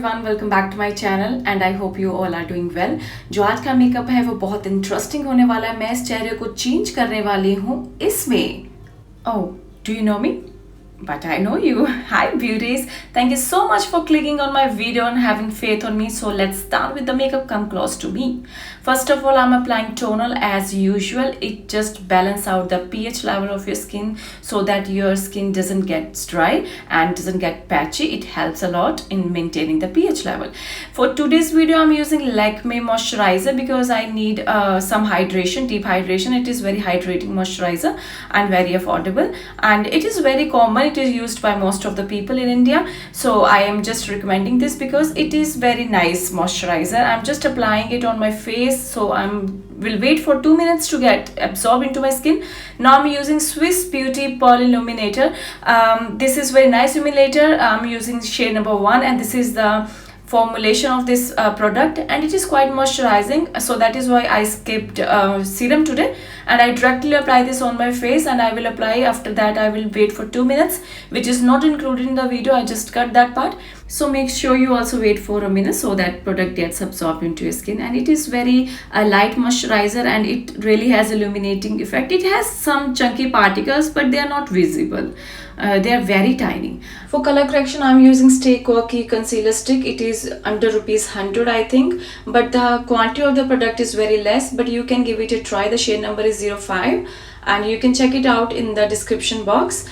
Everyone, welcome back to my channel and I hope you all are doing well. जो आज का makeup है वो बहुत इंटरेस्टिंग होने वाला है। मैं इस चेहरे को चेंज करने वाली हूँ इसमें। Oh, do you know me? But I know you. Hi beauties. Thank you so much for clicking on my video and having faith on me. So let's start with the makeup. Come close to me. First of all, I'm applying tonal as usual. It just balance out the pH level of your skin so that your skin doesn't get dry and doesn't get patchy. It helps a lot in maintaining the pH level. For today's video, I'm using Lakme moisturizer because I need some hydration, deep hydration. It is very hydrating moisturizer and very affordable, and it is very common. It is used by most of the people in India, so I am just recommending this because it is very nice moisturizer. I'm just applying it on my face, so will wait for 2 minutes to get absorbed into my skin. Now I'm using Swiss Beauty Pearl Illuminator. This is very nice illuminator. I'm using shade number 1, and this is the formulation of this product, and it is quite moisturizing, so that is why I skipped serum today, and I directly apply this on my face, and I will apply. After that I will wait for 2 minutes, which is not included in the video. I just cut that part, so make sure you also wait for a minute so that product gets absorbed into your skin. And it is very light moisturizer, and it really has illuminating effect. It has some chunky particles, but they are not visible. They are very tiny. For color correction, I'm using Stay Quirky concealer stick. It is under ₹100 I think, but the quantity of the product is very less, but you can give it a try. The shade number is 05, and you can check it out in the description box.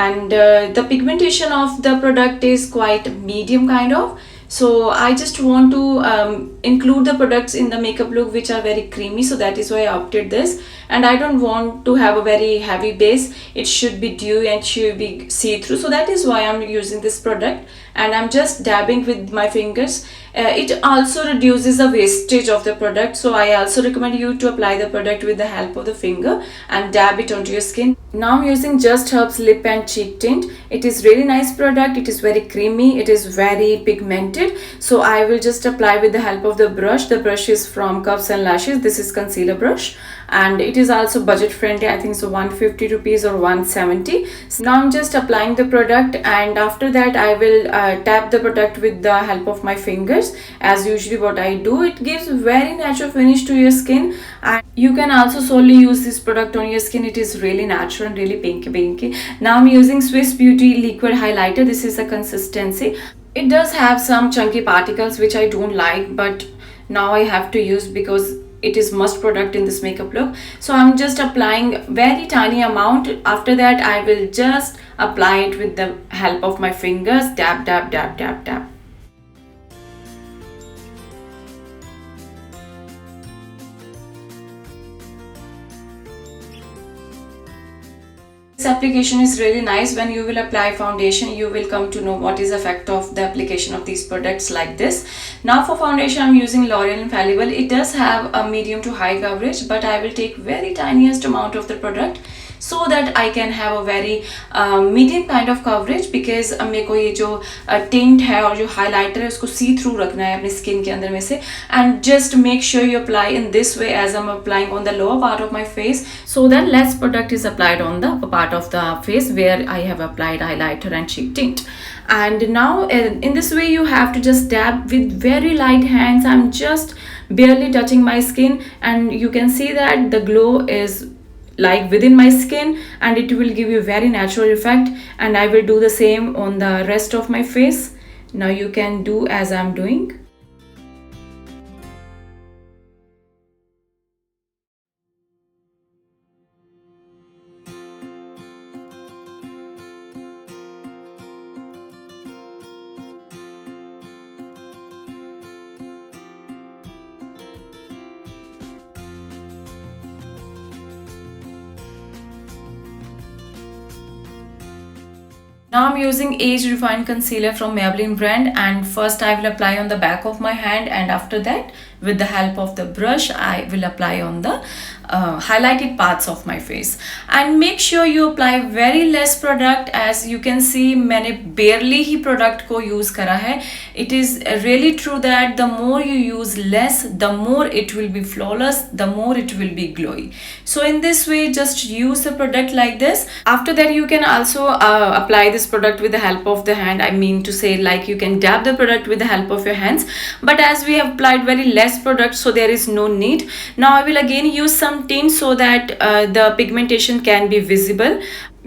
And the pigmentation of the product is quite medium kind of, so I just want to include the products in the makeup look which are very creamy, so that is why I opted this. And I don't want to have a very heavy base. It should be dewy and should be see-through, so that is why I'm using this product, and I'm just dabbing with my fingers. It also reduces the wastage of the product, so I also recommend you to apply the product with the help of the finger and dab it onto your skin. Now I'm using Just Herbs Lip and Cheek Tint. It is really nice product. It is very creamy. It is very pigmented, so I will just apply with the help of the brush. The brush is from Curves and Lashes. This is concealer brush, and it is also budget friendly. I think so 150 rupees or 170. So now I'm just applying the product, and after that I will tap the product with the help of my fingers as usually what I do. It gives very natural finish to your skin, and you can also solely use this product on your skin. It is really natural and really pinky. Now I'm using Swiss Beauty liquid highlighter. This is the consistency. It does have some chunky particles which I don't like, but now I have to use because it is must product in this makeup look. So I'm just applying very tiny amount. After that I will just apply it with the help of my fingers. Dab. This application is really nice. When you will apply foundation, you will come to know what is the effect of the application of these products like this. Now for foundation, I'm using L'Oreal Infallible. It does have a medium to high coverage, but I will take very tiniest amount of the product so that I can have a very medium kind of coverage, because मेरे को ये जो tint है और जो highlighter है उसको see through रखना है अपनी skin के अंदर में से. And just make sure you apply in this way as I'm applying on the lower part of my face, so that less product is applied on the part of the face where I have applied highlighter and cheek tint. And now in this way you have to just dab with very light hands. I'm just barely touching my skin, and you can see that the glow is like within my skin, and it will give you very natural effect. And I will do the same on the rest of my face. Now you can do as I'm doing. Now I'm using Age Refined Concealer from Maybelline brand, and first I will apply on the back of my hand, and after that with the help of the brush I will apply on the highlighted parts of my face. And make sure you apply very less product. As you can see, मैंने barely ही product को use करा है. It is really true that the more you use less, the more it will be flawless, the more it will be glowy. So in this way, just use the product like this. After that, you can also apply this product with the help of the hand. I mean to say, like, you can dab the product with the help of your hands, but as we have applied very less product, so there is no need. Now I will again use some tint so that the pigmentation can be visible,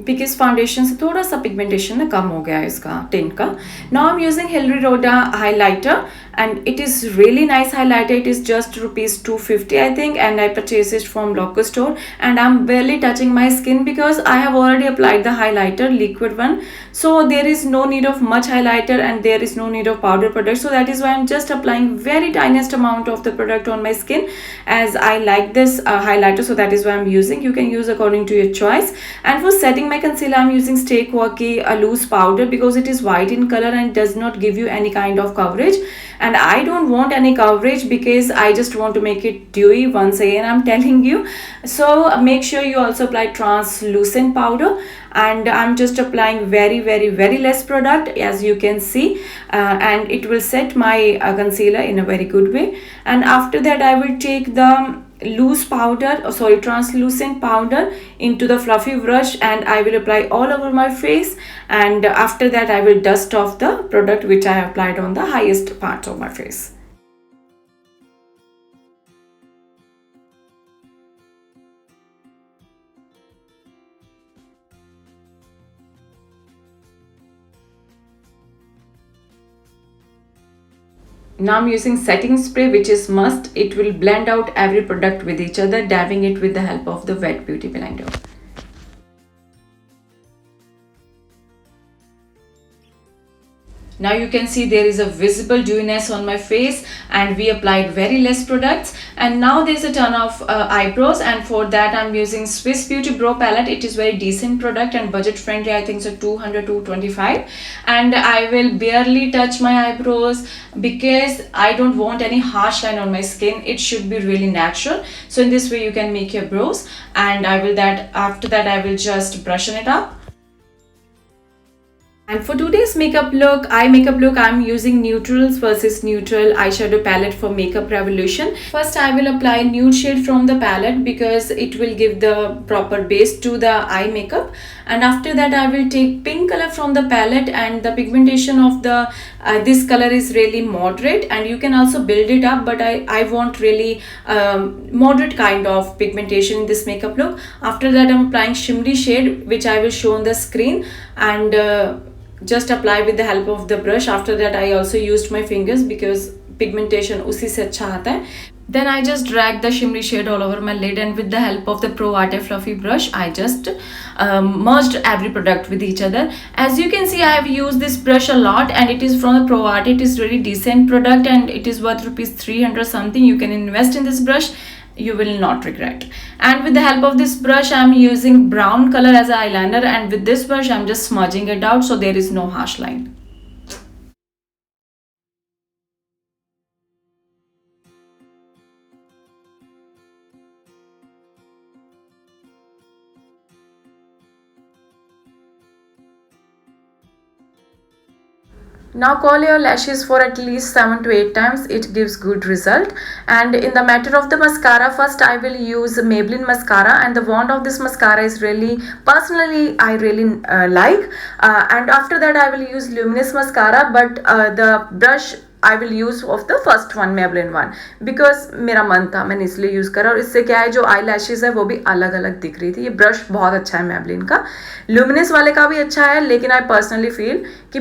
because foundation से थोड़ा सा pigmentation ना कम हो गया है इसका tint का. Now I'm using Hilary Rhoda highlighter, and it is really nice highlighter. It is just rupees 250 I think, and I purchased it from local store, and I'm barely touching my skin because I have already applied the highlighter, liquid one, so there is no need of much highlighter and there is no need of powder product. So that is why I'm just applying very tiniest amount of the product on my skin, as I like this highlighter, so that is why I'm using. You can use according to your choice. And for setting my concealer, I'm using Stay Quirky a loose powder, because it is white in color and does not give you any kind of coverage, and I don't want any coverage because I just want to make it dewy. Once again I'm telling you, so make sure you also apply translucent powder, and I'm just applying very less product, as you can see, and it will set my concealer in a very good way. And after that, I will take the loose powder, translucent powder into the fluffy brush, and I will apply all over my face, and after that I will dust off the product which I applied on the highest parts of my face. Now I'm using setting spray, which is must. It will blend out every product with each other, dabbing it with the help of the wet beauty blender. Now you can see there is a visible dewiness on my face, and we applied very less products. And now there's a ton of eyebrows, and for that I'm using Swiss Beauty Brow Palette. It is very decent product and budget friendly. I think so 200 to 225, and I will barely touch my eyebrows because I don't want any harsh line on my skin. It should be really natural. So in this way you can make your brows, and after that I will just brushing it up. And for today's eye makeup look, I'm using Neutrals versus Neutral eyeshadow palette for Makeup Revolution. First, I will apply nude shade from the palette because it will give the proper base to the eye makeup. And after that, I will take pink color from the palette, and the pigmentation of the this color is really moderate, and you can also build it up, but I want really moderate kind of pigmentation in this makeup look. After that, I'm applying shimmery shade, which I will show on the screen, and just apply with the help of the brush. After that, I also used my fingers because pigmentation उसी से अच्छा आता है. Then I just drag the shimmery shade all over my lid, and with the help of the Pro Arte fluffy brush, I just merged every product with each other. As you can see, I have used this brush a lot, and it is from the Pro Arte. It is really decent product, and it is worth rupees 300 something. You can invest in this brush. You will not regret. And with the help of this brush, I'm using brown color as an eyeliner, and with this brush I'm just smudging it out so there is no harsh line. Now curl your lashes for at least 7 to 8 times. It gives good result. And in the matter of the mascara, first I will use Maybelline mascara, and the wand of this mascara is really, personally I really like. And after that I will use Luminous mascara, but the brush I will use of the first one, Maybelline one, because मेरा मन था, मैंने इसलिए use करा. और इससे क्या है, जो आई लैशेज़ है वो भी अलग अलग दिख रही थी. ये ब्रश बहुत अच्छा है Maybelline का. Luminous वाले का भी अच्छा है, लेकिन I personally feel कि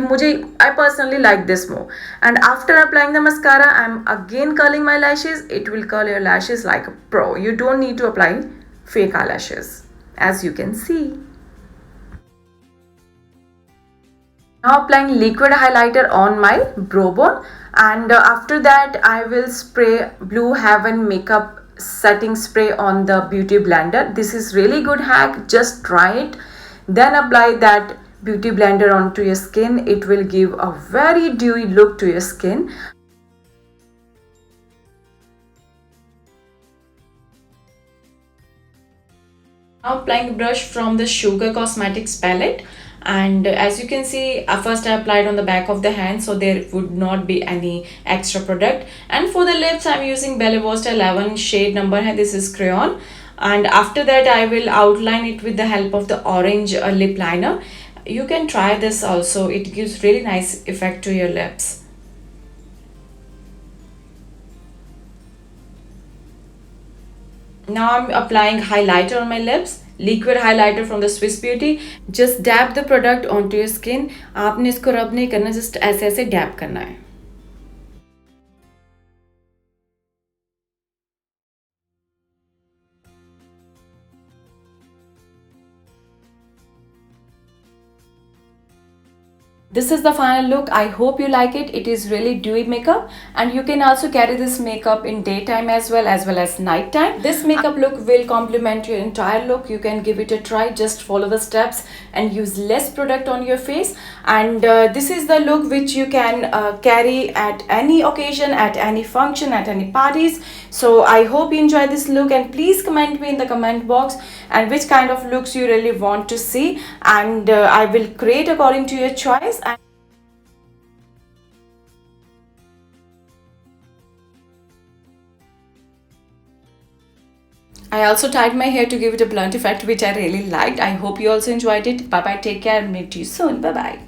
I personally like this more. And after applying the mascara, I am again curling my lashes. It will curl your lashes like a pro. You don't need to apply fake eyelashes, as you can see. Now applying liquid highlighter on my brow bone, and after that I will spray Blue Heaven makeup setting spray on the beauty blender. This is really good hack, just try it, then apply that beauty blender onto your skin. It will give a very dewy look to your skin. Now applying brush from the Sugar Cosmetics palette, and as you can see, first I applied on the back of the hand so there would not be any extra product. And for the lips I'm using Belle Voste 11 shade number hai, this is crayon, and after that I will outline it with the help of the orange lip liner. You can try this also, it gives really nice effect to your lips. Now I'm applying highlighter on my lips, liquid highlighter from the Swiss Beauty. Just dab the product onto your skin. आपने इसको रब नहीं करना, just ऐसे ऐसे dab करना है. This is the final look. I hope you like it. It is really dewy makeup, and you can also carry this makeup in daytime as well as nighttime. This makeup look will complement your entire look. You can give it a try. Just follow the steps and use less product on your face. And this is the look which you can carry at any occasion, at any function, at any parties. So I hope you enjoy this look, and please comment me in the comment box and which kind of looks you really want to see, and I will create according to your choice. I also tied my hair to give it a blunt effect, which I really liked. I hope you also enjoyed it. Bye bye, take care, and meet you soon. Bye bye.